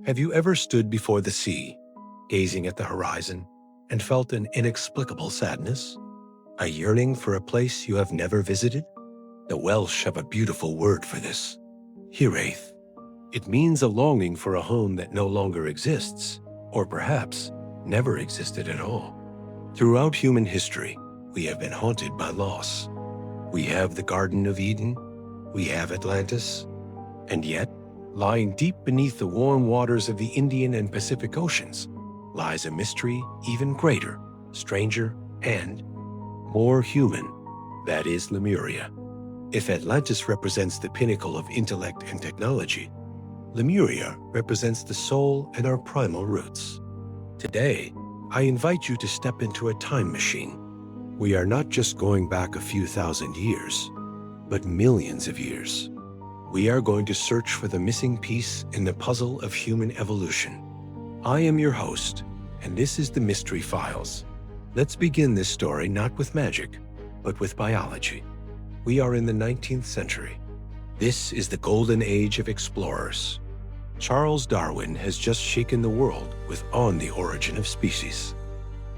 Have you ever stood before the sea, gazing at the horizon, and felt an inexplicable sadness? A yearning for a place you have never visited? The Welsh have a beautiful word for this, hiraeth. It means a longing for a home that no longer exists, or perhaps never existed at all. Throughout human history, we have been haunted by loss. We have the Garden of Eden, we have Atlantis, and yet, lying deep beneath the warm waters of the Indian and Pacific Oceans, lies a mystery even greater, stranger, and more human. That is Lemuria. If Atlantis represents the pinnacle of intellect and technology, Lemuria represents the soul and our primal roots. Today, I invite you to step into a time machine. We are not just going back a few thousand years, but millions of years. We are going to search for the missing piece in the puzzle of human evolution. I am your host, and this is the Mystery Files. Let's begin this story not with magic, but with biology. We are in the 19th century. This is the golden age of explorers. Charles Darwin has just shaken the world with On the Origin of Species.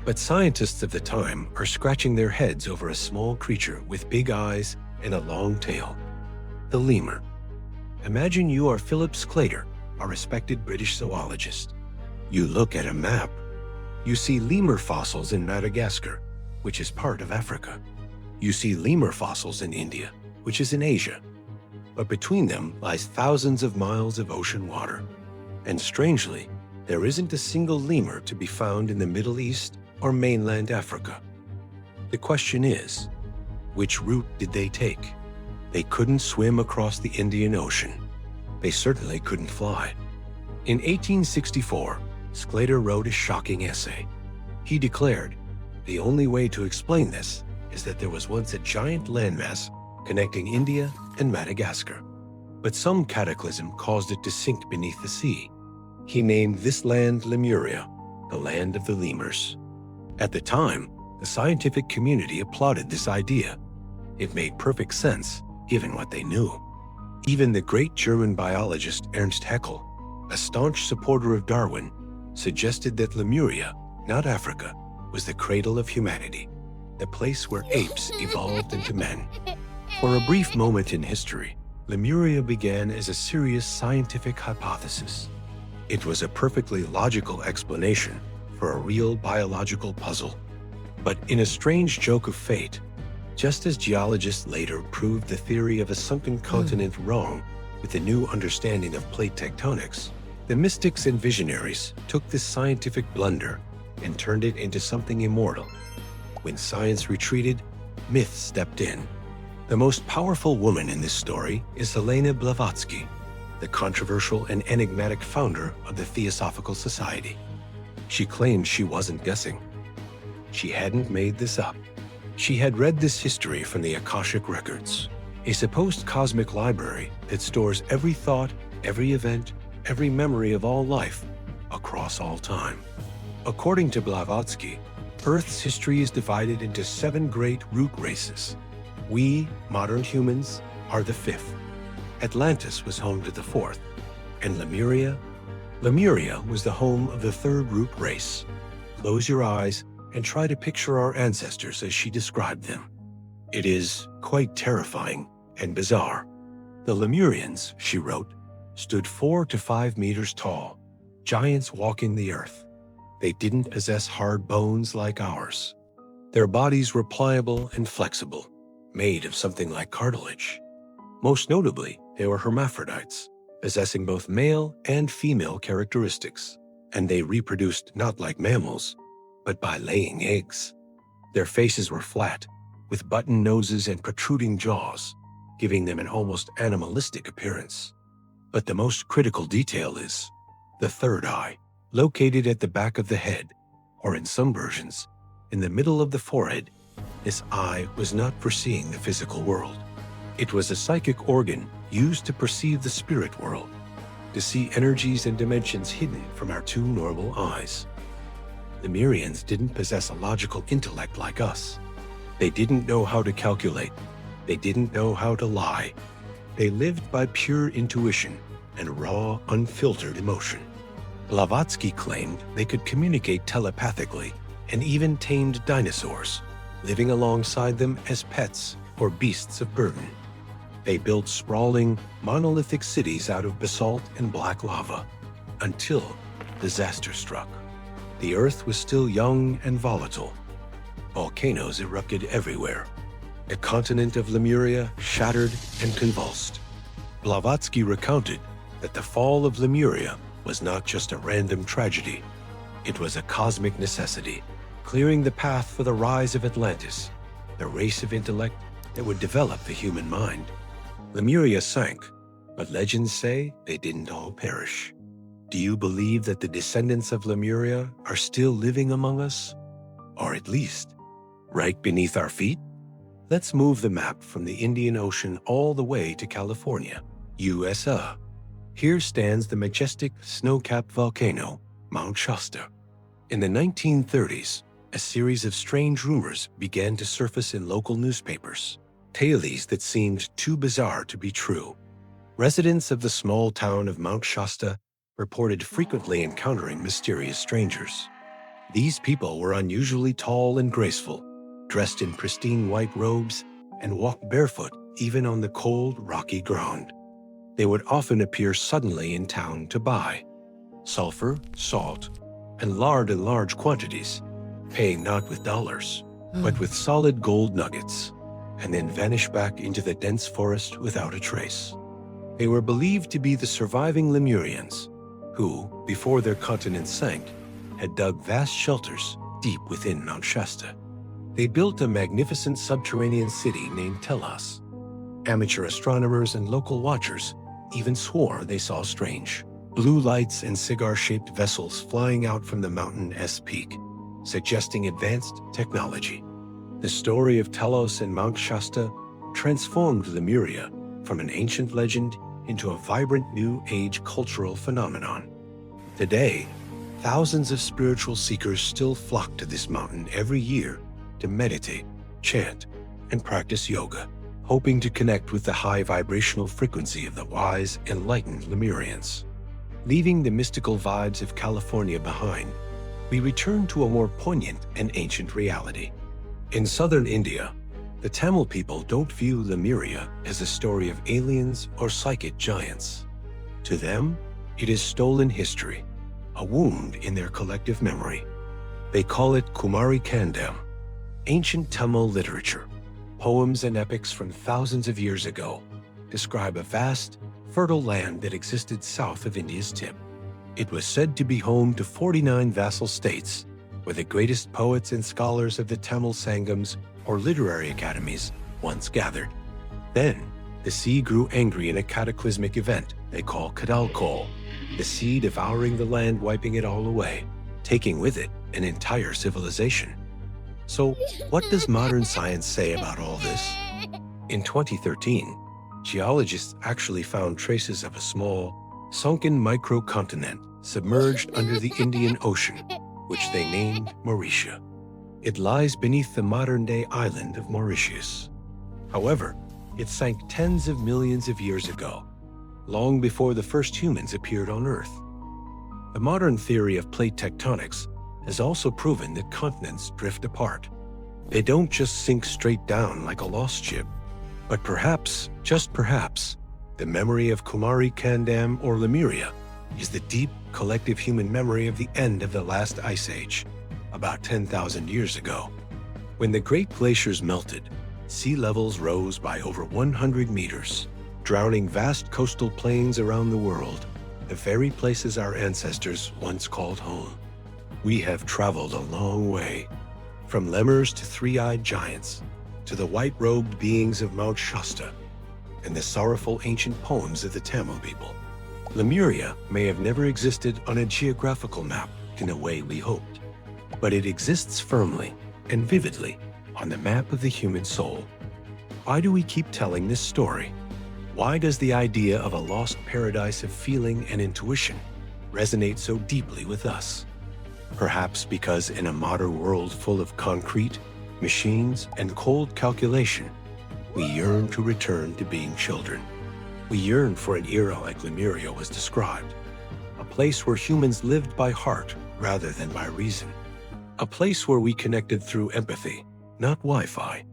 But scientists of the time are scratching their heads over a small creature with big eyes and a long tail, the lemur. Imagine you are Philip Sclater, a respected British zoologist. You look at a map. You see lemur fossils in Madagascar, which is part of Africa. You see lemur fossils in India, which is in Asia. But between them lies thousands of miles of ocean water. And strangely, there isn't a single lemur to be found in the Middle East or mainland Africa. The question is, which route did they take? They couldn't swim across the Indian Ocean. They certainly couldn't fly. In 1864, Sclater wrote a shocking essay. He declared, the only way to explain this is that there was once a giant landmass connecting India and Madagascar. But some cataclysm caused it to sink beneath the sea. He named this land Lemuria, the land of the lemurs. At the time, the scientific community applauded this idea. It made perfect sense, given what they knew. Even the great German biologist Ernst Haeckel, a staunch supporter of Darwin, suggested that Lemuria, not Africa, was the cradle of humanity, the place where apes evolved into men. For a brief moment in history, Lemuria began as a serious scientific hypothesis. It was a perfectly logical explanation for a real biological puzzle. But in a strange joke of fate, just as geologists later proved the theory of a sunken continent wrong with the new understanding of plate tectonics, the mystics and visionaries took this scientific blunder and turned it into something immortal. When science retreated, myth stepped in. The most powerful woman in this story is Helena Blavatsky, the controversial and enigmatic founder of the Theosophical Society. She claimed she wasn't guessing. She hadn't made this up. She had read this history from the Akashic Records, a supposed cosmic library that stores every thought, every event, every memory of all life across all time. According to Blavatsky, Earth's history is divided into 7 great root races. We, modern humans, are the 5th. Atlantis was home to the 4th. And Lemuria was the home of the 3rd root race. Close your eyes and try to picture our ancestors as she described them. It is quite terrifying and bizarre. The Lemurians, she wrote, stood 4 to 5 meters tall, giants walking the earth. They didn't possess hard bones like ours. Their bodies were pliable and flexible, made of something like cartilage. Most notably, they were hermaphrodites, possessing both male and female characteristics, and they reproduced not like mammals, but by laying eggs. Their faces were flat, with button noses and protruding jaws, giving them an almost animalistic appearance. But the most critical detail is the 3rd eye, located at the back of the head, or in some versions, in the middle of the forehead. This eye was not for seeing the physical world. It was a psychic organ used to perceive the spirit world, to see energies and dimensions hidden from our 2 normal eyes. Lemurians didn't possess a logical intellect like us. They didn't know how to calculate. They didn't know how to lie. They lived by pure intuition and raw, unfiltered emotion. Blavatsky claimed they could communicate telepathically and even tamed dinosaurs, living alongside them as pets or beasts of burden. They built sprawling, monolithic cities out of basalt and black lava, until disaster struck. The Earth was still young and volatile. Volcanoes erupted everywhere. The continent of Lemuria shattered and convulsed. Blavatsky recounted that the fall of Lemuria was not just a random tragedy. It was a cosmic necessity, clearing the path for the rise of Atlantis, the race of intellect that would develop the human mind. Lemuria sank, but legends say they didn't all perish. Do you believe that the descendants of Lemuria are still living among us? Or at least, right beneath our feet? Let's move the map from the Indian Ocean all the way to California, USA. Here stands the majestic snow-capped volcano, Mount Shasta. In the 1930s, a series of strange rumors began to surface in local newspapers, tales that seemed too bizarre to be true. Residents of the small town of Mount Shasta reported frequently encountering mysterious strangers. These people were unusually tall and graceful, dressed in pristine white robes, and walked barefoot even on the cold, rocky ground. They would often appear suddenly in town to buy sulfur, salt, and lard in large quantities, paying not with dollars, but with solid gold nuggets, and then vanish back into the dense forest without a trace. They were believed to be the surviving Lemurians, who, before their continent sank, had dug vast shelters deep within Mount Shasta. They built a magnificent subterranean city named Telos. Amateur astronomers and local watchers even swore they saw strange blue lights and cigar-shaped vessels flying out from the mountain's peak, suggesting advanced technology. The story of Telos and Mount Shasta transformed Lemuria from an ancient legend into a vibrant New Age cultural phenomenon. Today, thousands of spiritual seekers still flock to this mountain every year to meditate, chant, and practice yoga, hoping to connect with the high vibrational frequency of the wise, enlightened Lemurians. Leaving the mystical vibes of California behind, we return to a more poignant and ancient reality. In southern India, the Tamil people don't view Lemuria as a story of aliens or psychic giants. To them, it is stolen history, a wound in their collective memory. They call it Kumari Kandam, ancient Tamil literature. Poems and epics from thousands of years ago describe a vast, fertile land that existed south of India's tip. It was said to be home to 49 vassal states, where the greatest poets and scholars of the Tamil Sangams or literary academies once gathered. Then, the sea grew angry in a cataclysmic event they call Kadalkol, the sea devouring the land, wiping it all away, taking with it an entire civilization. So, what does modern science say about all this? In 2013, geologists actually found traces of a small, sunken microcontinent submerged under the Indian Ocean, which they named Mauritia. It lies beneath the modern-day island of Mauritius. However, it sank tens of millions of years ago, long before the first humans appeared on Earth. The modern theory of plate tectonics has also proven that continents drift apart. They don't just sink straight down like a lost ship, but perhaps, just perhaps, the memory of Kumari Kandam or Lemuria is the deep collective human memory of the end of the last ice age, about 10,000 years ago. When the great glaciers melted, sea levels rose by over 100 meters, drowning vast coastal plains around the world, the very places our ancestors once called home. We have traveled a long way, from lemurs to three-eyed giants, to the white-robed beings of Mount Shasta, and the sorrowful ancient poems of the Tamil people. Lemuria may have never existed on a geographical map in the way we hoped, but it exists firmly and vividly on the map of the human soul. Why do we keep telling this story? Why does the idea of a lost paradise of feeling and intuition resonate so deeply with us? Perhaps because in a modern world full of concrete, machines, and cold calculation, we yearn to return to being children. We yearn for an era like Lemuria was described, a place where humans lived by heart rather than by reason. A place where we connected through empathy, not Wi-Fi.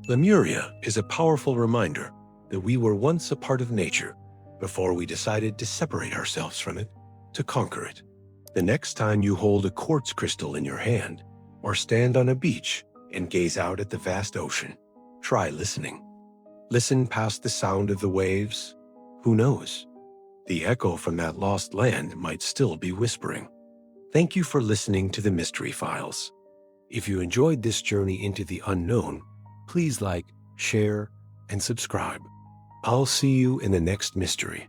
Lemuria is a powerful reminder that we were once a part of nature before we decided to separate ourselves from it, to conquer it. The next time you hold a quartz crystal in your hand, or stand on a beach and gaze out at the vast ocean, try listening. Listen past the sound of the waves. Who knows? The echo from that lost land might still be whispering. Thank you for listening to the Mystery Files. If you enjoyed this journey into the unknown, please like, share, and subscribe. I'll see you in the next mystery.